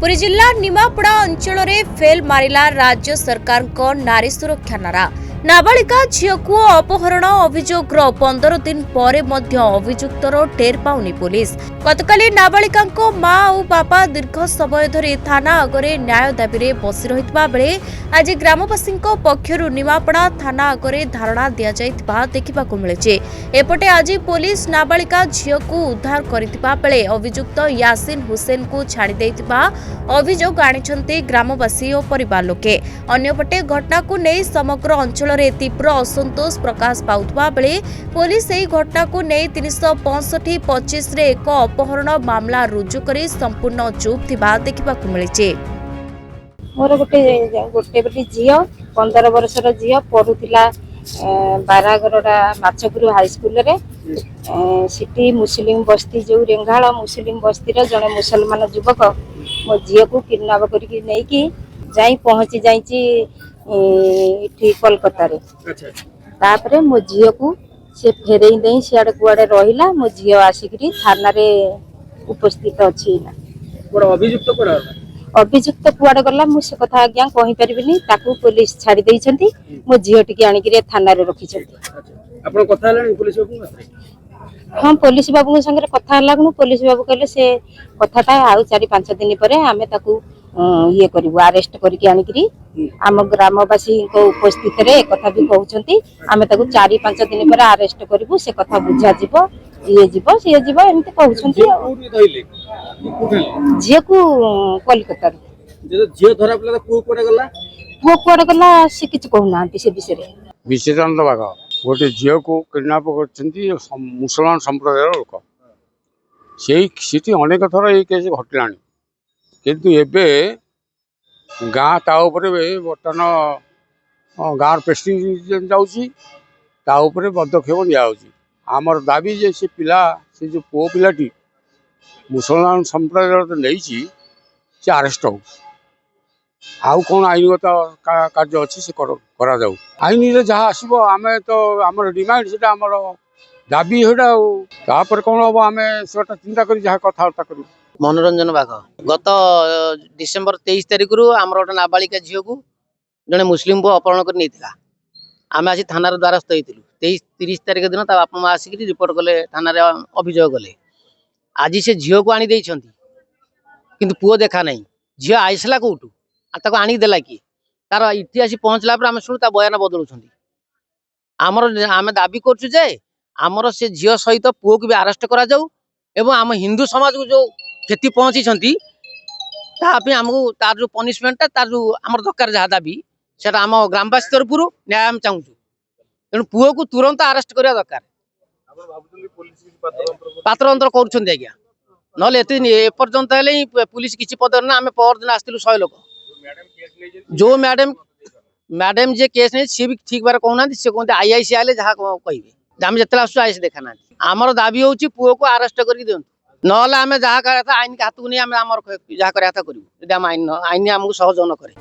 पुरी जिला निमापड़ा अंचल में फेल मारिला राज्य सरकार को नारी सुरक्षा नारा। नाबालिका झील को अपहरण अभियोग 15 दिन पर अभियुक्तर टेर पाउनी पुलिस। गतकाली नाबालिका मां और बापा दीर्घ समय धरी थाना आगे न्याय दाबी बसी रही बेले आज ग्रामवासी पक्षर निमापड़ा थाना आगे धारणा दि देखा मिले। एपटे आज पुलिस नाबालिका झील को उद्धार करथिबा बेले अभियुक्त यासिन हुसैन को छाड़ी देथिबा अभियोग आनिछन्ते ग्रामवासी और परिवार लोके। अन्यपटे घटना को नहीं समग्र अंचल तीव्र असंतोष प्रकाश पाउथबा बेले पुलिस एही घटना को नहीं 365/25 रे एक अपहरण मामला रुजु करी संपूर्ण चुप थिबा देखा मिले। मोर गोटे झील 15 वर्षर झील पढ़ुला बारागरडा माछपुर हाईस्कूल रे सिटी मुस्लिम बस्ती जो रेंगाल मुस्लिम बस्तीर जड़े मुसलमान युवक मो झील को किडनाप करके नहीं जाई पहुंची जाइए कोलकाता रे। तापरे मो झील को से फेरई दे सियाड़े कुआड़े रहिला मो झील आसिक थाना रे उपस्थित अच्छी। अभियुक्त कुआड़े गला मुझे कथा आज्ञा कहि परिबिनी ताकू पुलिस छाड़ी देइछंती मो झील टिके आनी के थाना रे रखिछंती। आपण कथा हलानी पुलिस बाबू हां पुलिस बाबू संगे कथा लागनु पुलिस बाबू कहले से कथाटा आ 4-5 दिन पर आमे ताकू ये करू अरेस्ट करके आनी करी आम ग्रामवासी को उपस्थित रे कथा भी कहउछंती आमे ताकू 4-5 दिन पर अरेस्ट करबू से कथा बुझा जीवो ये जीवो से जीवो एमते कहउछंती। झील को कोलकाता जे झील धरा पला को कोडे गला से किछ कहउना से विषय रे विशेषानंद बाग गोटे झील को किडनाप करछंती मुसलमान संप्रदायर लोक से अनेक थर ये केस घटला किंतु एबे गाँ ता बर्तमान गाँव प्रेस्टिज जाउची ता उपरे पदक्षेप निया आमर दाबी जे से पिला से जो पुओ पिलाटी मुसलमान संप्रदायर नहीं से अरेस्ट हो आउ कौन आईनगत कार्य अच्छी से करा जाऊ आईन जहाँ आसो आम तो आम डिमांड से आम दाबी होपर कौन हम आम से चिंता कर कथबार्ता करूँ। मनोरंजन बाघ गत डिसेम्बर 23 तारिख रु आम गोटे नाबालिका झील को जड़े मुस्लिम पु अपहरण कर नहीं आम आसी थानार द्वारस्थ होइतिलु 30 तारिख दिन बापा माँ आसिक रिपोर्ट कले थाना अभियोग गले। आज से झील को आनी देइछंती किंतु पुओ देखा नहीं झील आइसला कोठू ताको आनी देला कि तार इतिहास पहुँचला पर आम शुणु बयान बदलुछंती आम दाबी करछु जे आमर से झील सहित पुओ को भी अरेस्ट करा जाऊ एवं आम हिंदू समाज को जो क्षति पहुँची आमको तार जो पनिशमेंट तार जो आम दरकार जहाँ दाबी से आम ग्रामवासी तरफ न्याय आम चाहूँ तेणु पुओ को तुरंत अरेस्ट करवा दरकार पात्र अंतर कर ना एपर्यंत पुलिस किसी पद ना आम पर दिन आसलु 100 लोक जो मैडम जे केस नहीं सी भी ठीक बार कहना सी कहते आईआईसी आए जहाँ कहे आम जिते आसु आई देखा ना आमर दाबी हूँ पुओ को अरेस्ट कर दिंतु ना आम जहाँ करा आईन के हाथ को नहीं आम जहाँ करा करूँ आईन आमको सहयोग न करे।